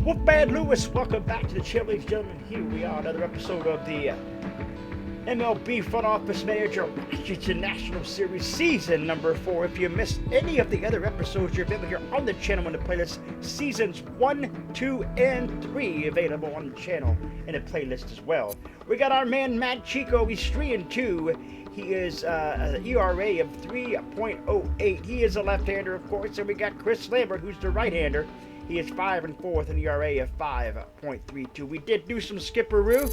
Wolfman Lewis, welcome back to the channel, ladies and gentlemen. Here we are, another episode of the MLB Front Office Manager Washington National Series Season number 4. If you missed any of the other episodes, you're available here on the channel in the playlist. Seasons 1, 2, and 3 available on the channel in a playlist as well. We got our man Matt Chico. He's 3-2. He is an ERA of 3.08. He is a left-hander, of course. And we got Chris Lambert, who's the right-hander. He is 5-4 with an ERA of 5.32. We did do some skipperoo.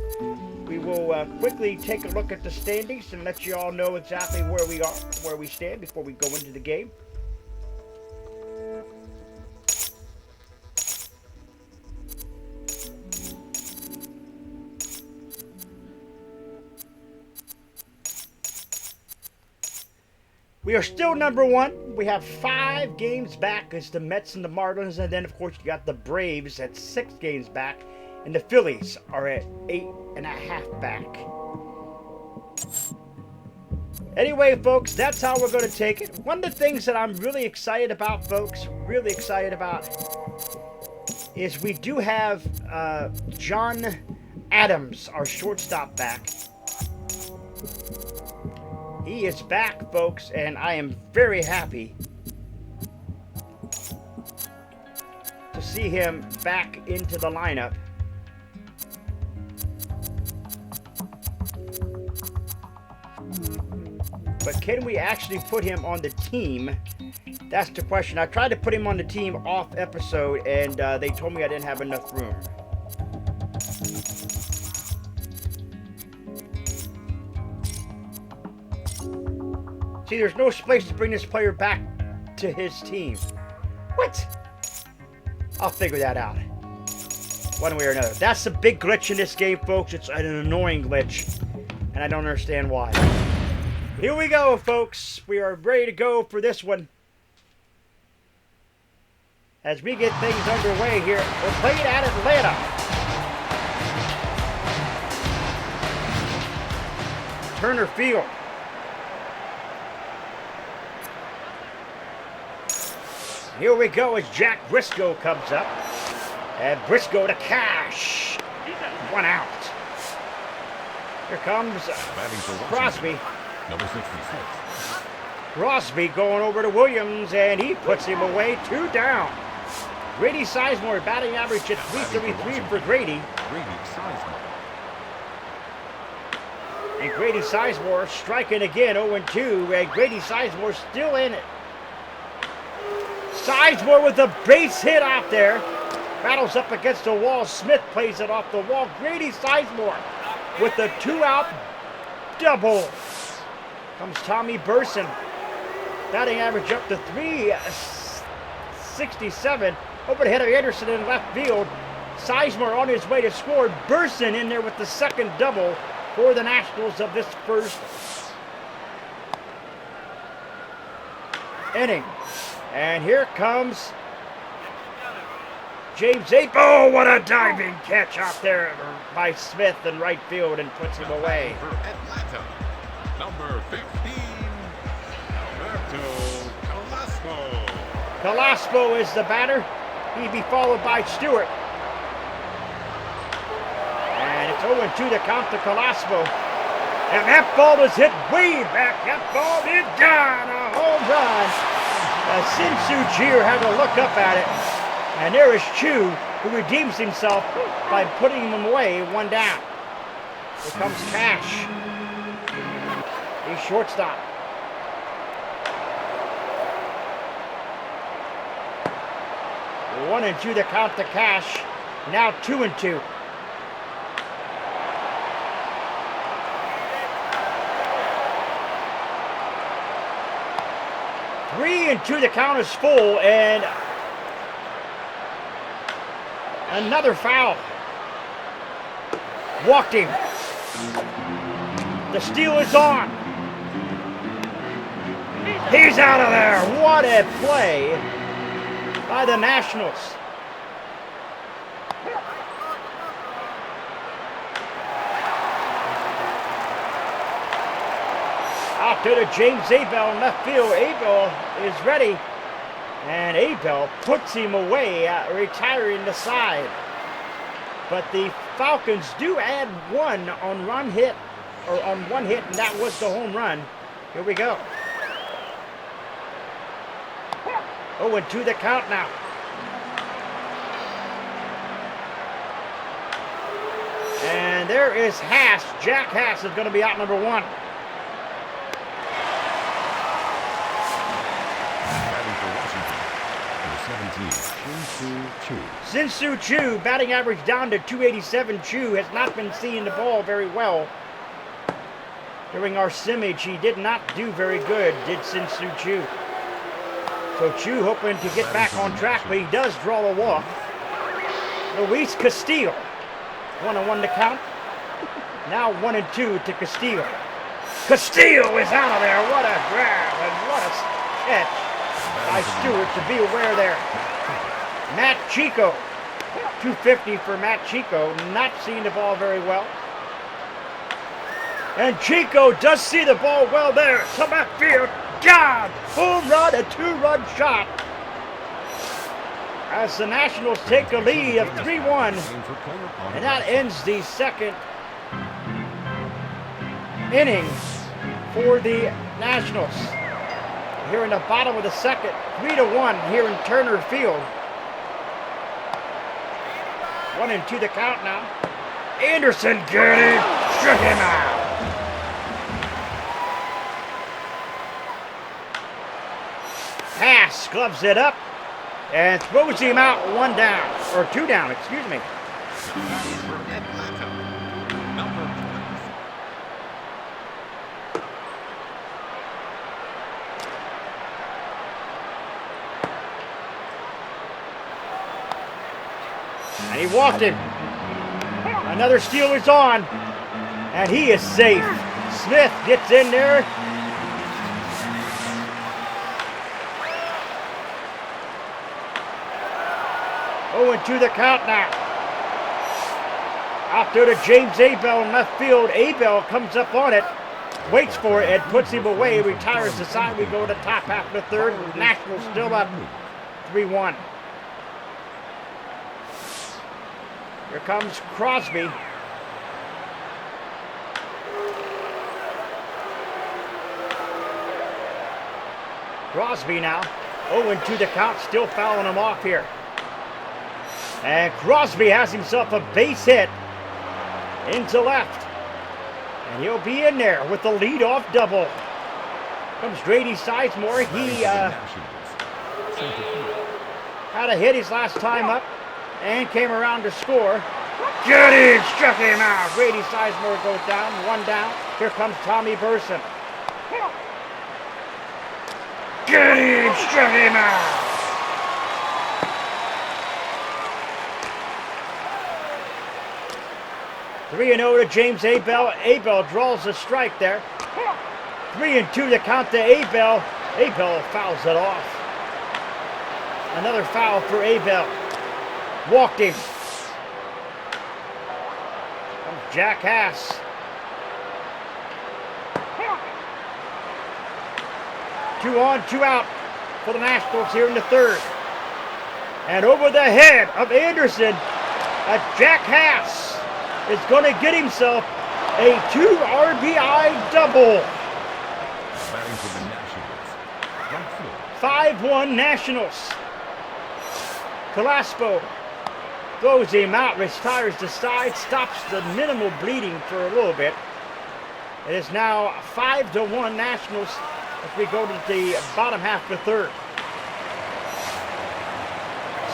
We will quickly take a look at the standings and let you all know exactly where we are, where we stand before we go into the game. We are still number one. We have 5 games back as the Mets and the Marlins. And then, of course, you got the Braves at 6 games back. And the Phillies are at 8.5 back. Anyway, folks, that's how we're going to take it. One of the things that I'm really excited about, folks, is we do have John Adams, our shortstop, back. He is back, folks, and I am very happy to see him back into the lineup. But can we actually put him on the team? That's the question. I tried to put him on the team off episode, and they told me I didn't have enough room. See, there's no space to bring this player back to his team. What? I'll figure that out. One way or another. That's the big glitch in this game, folks. It's an annoying glitch. And I don't understand why. Here we go, folks. We are ready to go for this one. As we get things underway here, we're playing at Atlanta. Turner Field. Here we go as Jack Briscoe comes up. And Briscoe to Cash. 1 out. Here comes Crosby. Number 66. Crosby going over to Williams, and he puts him away. 2 down. Grady Sizemore batting average at .333 for Grady. Grady Sizemore. And Grady Sizemore striking again, 0-2. And Grady Sizemore still in it. Sizemore with a base hit out there. Battles up against the wall. Smith plays it off the wall. Grady Sizemore with a 2-out double. Comes Tommy Burson. Batting average up to .367. Over the head of Anderson in left field. Sizemore on his way to score. Burson in there with the second double for the Nationals of this first inning. And here comes James Ape. Oh, what a diving catch out there by Smith in right field and puts him away. For Atlanta, number 15, Alberto Calaspo. Calaspo is the batter. He'd be followed by Stewart. And it's 0-2 to count to Calaspo. And that ball is hit way back. That ball is gone. A home run. Sin-Soo Choo had to look up at it. And there is Chu, who redeems himself by putting him away, 1 down. Here comes Cash. He's shortstop. One and 2 to count to Cash. Now 2-2. Three and 2, the count is full, and another foul. Walked him. The steal is on. He's out of there. What a play by the Nationals. Out to James Abel in left field. Abel is ready. And Abel puts him away, retiring the side. But the Falcons do add one on one hit, and that was the home run. Here we go. 0-2 the count now. And there is Haas. Jack Haas is going to be out number 1. Sin-Soo Choo, batting average down to 287. Choo has not been seeing the ball very well. During our scrimmage, he did not do very good, did Sin-Soo Choo. So Choo hoping to get back on track, but he does draw a walk. Luis Castillo, 1-1 to count. Now 1-2 to Castillo. Castillo is out of there. What a grab and what a catch by Stewart to be aware there. Matt Chico, 250 for Matt Chico, not seeing the ball very well. And Chico does see the ball well there. To left field. God! Home run, a 2-run shot. As the Nationals take a lead of 3-1. And that ends the second inning for the Nationals. Here in the bottom of the second, 3-1 here in Turner Field. 1-2 the count now. Anderson got it, struck him out. Haas gloves it up and throws him out 1 down, or 2 down, excuse me. And he walked him. Another steal is on, and he is safe. Smith gets in there. To the count now. Out there to James Abel in left field. Abel comes up on it, waits for it, and puts him away. Retires the side. We go to the top half of the third. Nationals still up 3-1. Here comes Crosby. Crosby now. 0-2 the count. Still fouling him off here. And Crosby has himself a base hit into left. And he'll be in there with the leadoff double. Comes Grady Sizemore. He had a hit his last time up and came around to score. Get in, struck him out. Grady Sizemore goes down, 1 down. Here comes Tommy Burson. Get in, struck him out. 3-0 to James Abel. Abel draws a strike there. 3-2 to count to Abel. Abel fouls it off. Another foul for Abel. Walked him. Comes Jack Haas. Two on, 2 out for the Nationals here in the third. And over the head of Anderson, Jack Haas is going to get himself a 2 RBI double. 5-1 Nationals. Calaspo throws him out, retires the side, stops the minimal bleeding for a little bit. It is now 5-1 Nationals as we go to the bottom half of the third.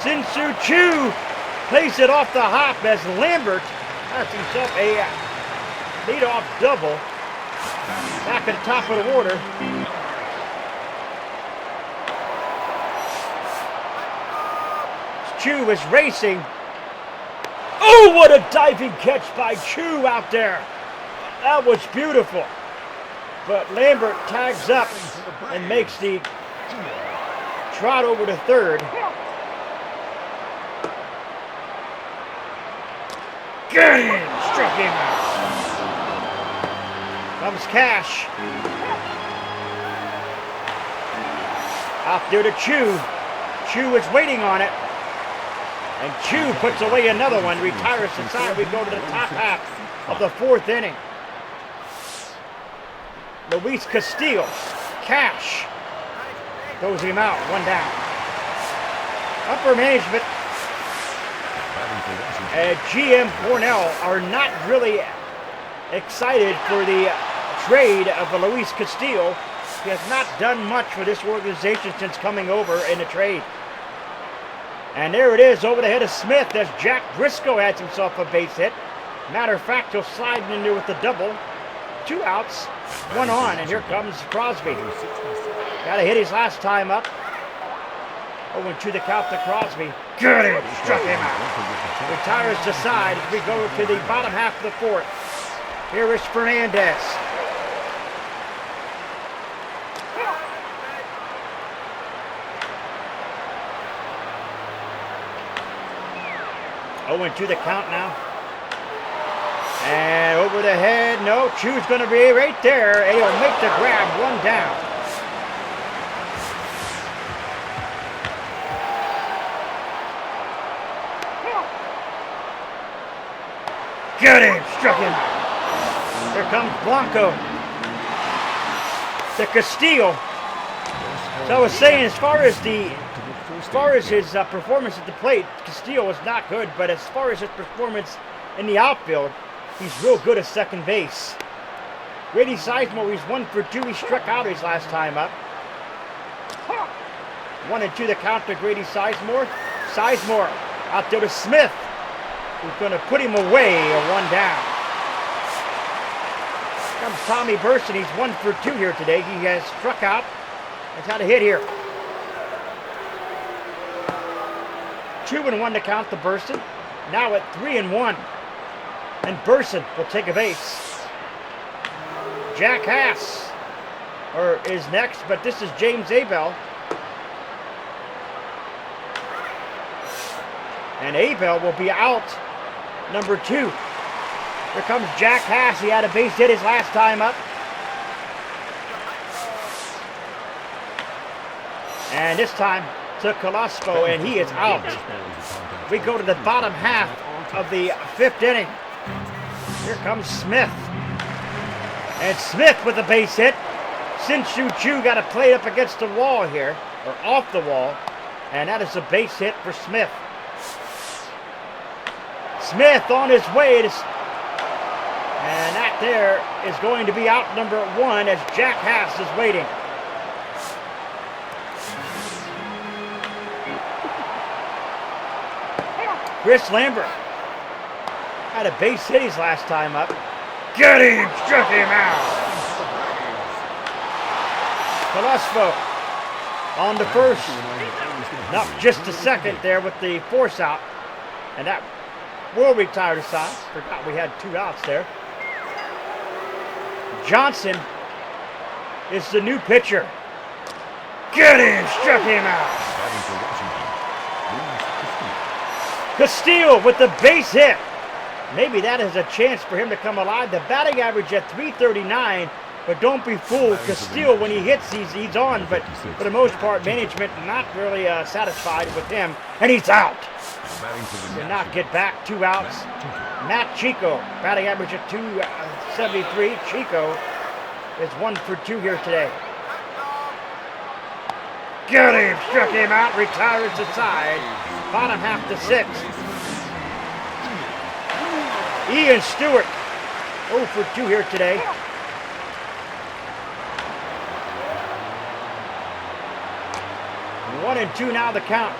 Sin-Soo Choo plays it off the hop as Lambert has himself a leadoff double back at the top of the order. Choo is racing. Oh, what a diving catch by Choo out there. That was beautiful. But Lambert tags up and makes the trot over to third. Get him! Struck him out. Comes Cash. Out there to Choo. Chu is waiting on it. And Chu puts away another one, retires the side. We go to the top half of the 4th inning. Luis Castillo, Cash, throws him out, 1 down. Upper management and GM Cornell are not really excited for the trade of Luis Castillo. He has not done much for this organization since coming over in the trade. And there it is over the head of Smith as Jack Briscoe adds himself a base hit. Matter of fact, he'll slide in there with the double. 2 outs, 1 on, and here comes Crosby. Got to hit his last time up. 0-2 the count to Crosby. Good him, struck him out. Retires the side as we go to the bottom half of the 4th. Here is Fernandez. To the count now. And over the head. No, Chu's going to be right there. And he'll make the grab. 1 down. Got him. Struck him. Here comes Blanco. To Castillo. So I was saying, as far as his performance at the plate, Castillo was not good, but as far as his performance in the outfield, he's real good at second base. Grady Sizemore, he's 1 for 2. He struck out his last time up. 1-2 the count to Grady Sizemore. Sizemore out there to Smith, who's going to put him away, a 1 down. Comes Tommy Burson. He's 1 for 2 here today. He has struck out. He's had a hit here. 2-1 to count to Burson. Now at 3-1. And Burson will take a base. Jack Haas is next, but this is James Abel. And Abel will be out, number 2. Here comes Jack Haas. He had a base hit his last time up. And this time to Colaspo, and he is out. We go to the bottom half of the 5th inning. Here comes Smith. And Smith with a base hit. Shin-Soo Choo got to play up against the wall here, or off the wall. And that is a base hit for Smith. Smith on his way to... And that there is going to be out number 1 as Jack Haas is waiting. Chris Lambert had a base hit his last time up. Get him! Struck him out! Colaspo on the first. Not just a second there with the force out. And that will retire the side. Forgot we had 2 outs there. Johnson is the new pitcher. Get him! Struck him out! Castillo with the base hit. Maybe that is a chance for him to come alive. The batting average at .339, but don't be fooled. Castillo, when he hits, he's on, but for the most part, management not really satisfied with him, and he's out. Did not get back. 2 outs. Matt Chico, batting average at .273. Chico is 1 for 2 here today. Get him! Struck him out. Retires the side. Bottom half to 6. Ian Stewart, 0 for 2 here today. One and 2 now the count.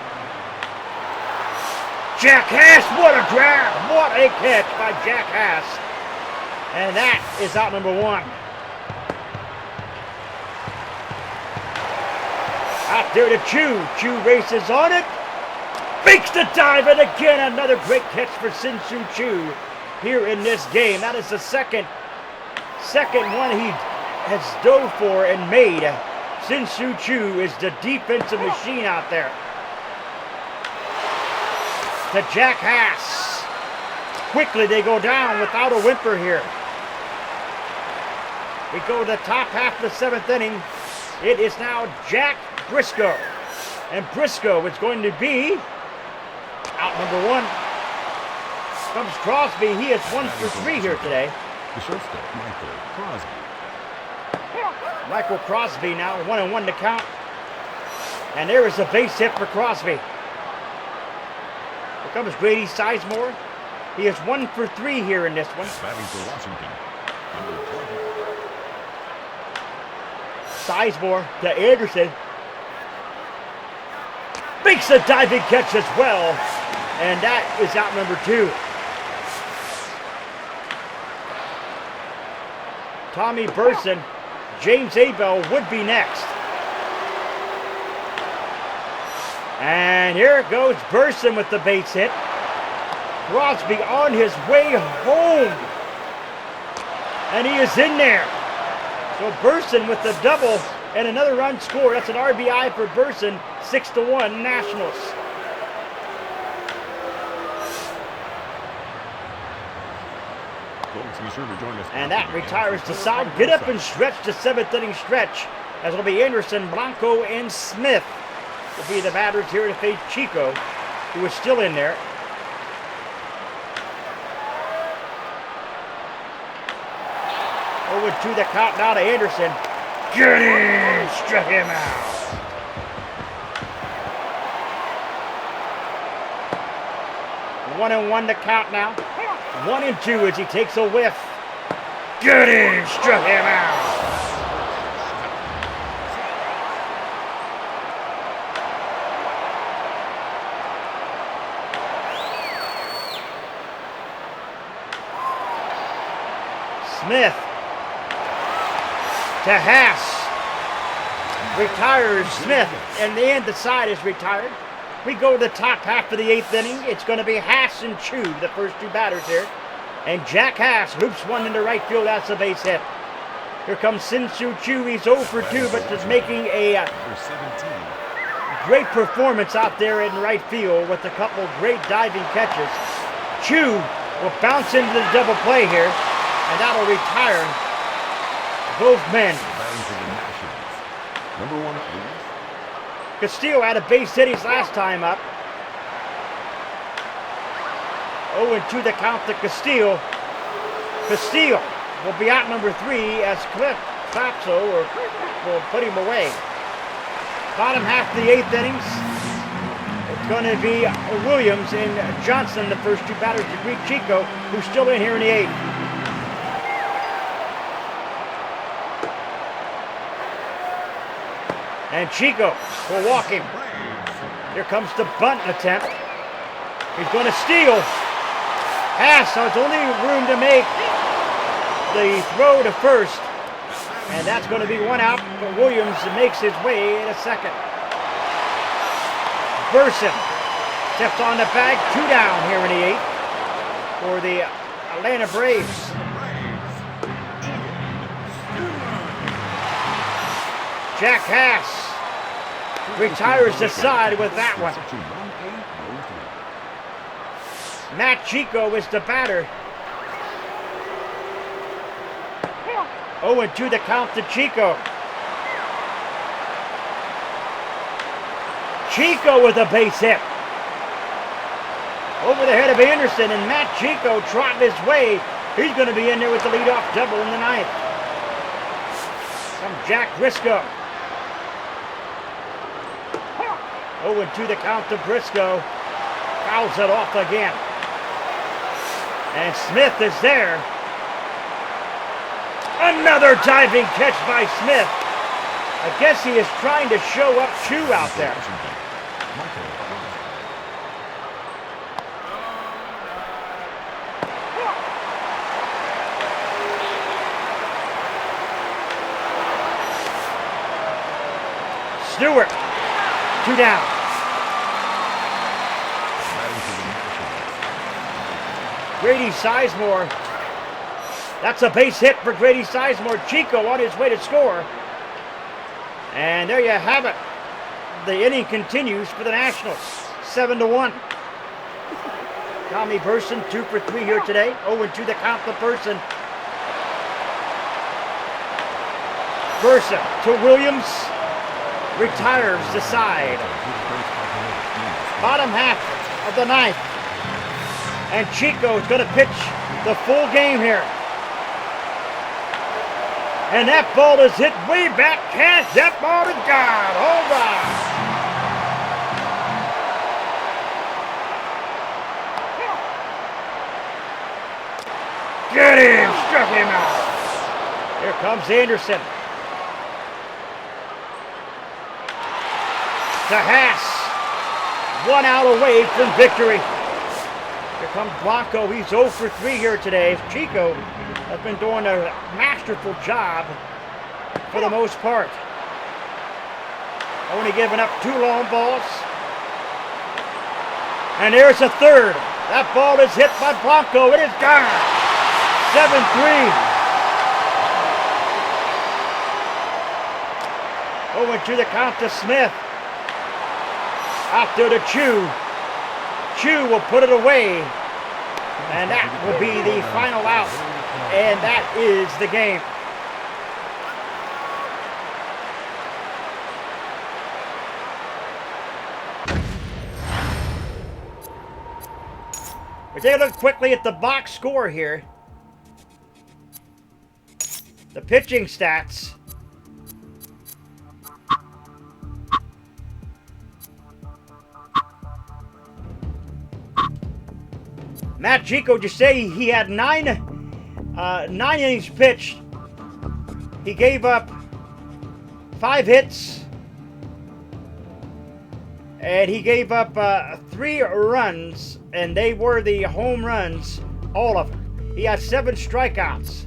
Jack Haas, what a grab! What a catch by Jack Haas. And that is out number 1. Out there to Chu. Chu races on it. Makes the dive, and again another great catch for Shin-Soo Choo here in this game. That is the second one he has dove for and made. Shin-Soo Choo is the defensive machine out there. To Jack Haas. Quickly they go down without a whimper here. We go to the top half of the 7th inning. It is now Jack Briscoe. And Briscoe is going to be out number 1. Comes Crosby. He is 1 for 3 here today. The shortstop, Michael Crosby. Michael Crosby now 1-1 to count. And there is a base hit for Crosby. Here comes Grady Sizemore. He is 1 for 3 here in this one. Batting for Washington, number 20. Sizemore to Anderson. Makes a diving catch as well. And that is out number 2. Tommy Burson. James Abel would be next. And here goes Burson with the base hit. Crosby on his way home. And he is in there. So Burson with the double and another run scored. That's an RBI for Burson. 6-1 Nationals. Folks, be sure to join us. And that retires the side. Get up and stretch the 7th inning stretch. As it'll be Anderson, Blanco, and Smith will be the batters here to face Chico, who is still in there. Over to the count now to Anderson. Get in! Struck him out. 1-1 to count now. 1-2 as he takes a whiff. Get in! Struck him out. Smith to Haas. Retires Smith, and the side is retired. We go to the top half of the 8th inning. It's going to be Haas and Chu, the first 2 batters here. And Jack Haas hoops one into right field. That's a base hit. Here comes Sin-Soo Choo. He's 0 for 2, but just making a great performance out there in right field with a couple great diving catches. Chu will bounce into the double play here, and that'll retire both men. Number 1, please. Castillo had a base hit his last time up. 0-2 the count to Castillo. Castillo will be out number 3 as Cliff Fatso will put him away. Bottom half of the 8th innings. It's going to be Williams and Johnson, the first 2 batters to greet Chico, who's still in here in the 8th. And Chico will walk him. Here comes the bunt attempt. He's going to steal. Haas has only room to make the throw to first. And that's going to be 1 out, but Williams makes his way in a second. Burson steps on the bag. 2 down here in the 8th for the Atlanta Braves. Jack Haas retires the side with that one. Matt Chico is the batter. 0-2 the count to Chico. Chico with a base hit. Over the head of Anderson, and Matt Chico trotting his way. He's going to be in there with the leadoff double in the 9th. From Jack Briscoe. 0-2 the count to Briscoe. Fouls it off again. And Smith is there. Another diving catch by Smith. I guess he is trying to show up Chu out there. Stewart, 2 down. Grady Sizemore. That's a base hit for Grady Sizemore. Chico on his way to score. And there you have it. The inning continues for the Nationals. 7-1. Tommy Burson, 2 for 3 here today. 0-2 the count to Burson. Burson to Williams. Retires the side. Bottom half of the ninth. And Chico is going to pitch the full game here. And that ball is hit way back past. That ball is gone. Hold on. Get him! Struck him out. Here comes Anderson. To Haas. 1 out away from victory. Here comes Blanco. He's 0 for 3 here today. Chico has been doing a masterful job for the most part. Only giving up 2 long balls. And there's a third. That ball is hit by Blanco. It is gone. 7-3. Going to the count to Smith. Out there to Chu. Chu will put it away. And that will be the final out. And that is the game. We take a look quickly at the box score here. The pitching stats. Matt Chico just say he had 9 innings pitched. He gave up 5 hits. And he gave up 3 runs, and they were the home runs, all of them. He had 7 strikeouts.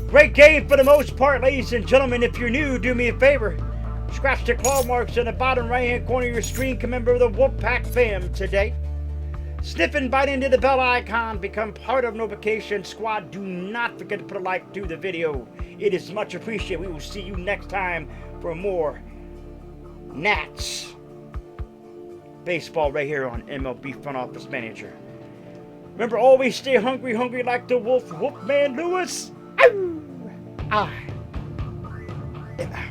Great game for the most part, ladies and gentlemen. If you're new, do me a favor. Scratch the claw marks in the bottom right-hand corner of your screen. Become a member of the Wolfpack fam today. Sniff and bite into the bell icon. Become part of Notification Squad. Do not forget to put a like to the video. It is much appreciated. We will see you next time for more Nats baseball right here on MLB Front Office Manager. Remember, always stay hungry, hungry like the wolf. Wolfman Lewis. I am out.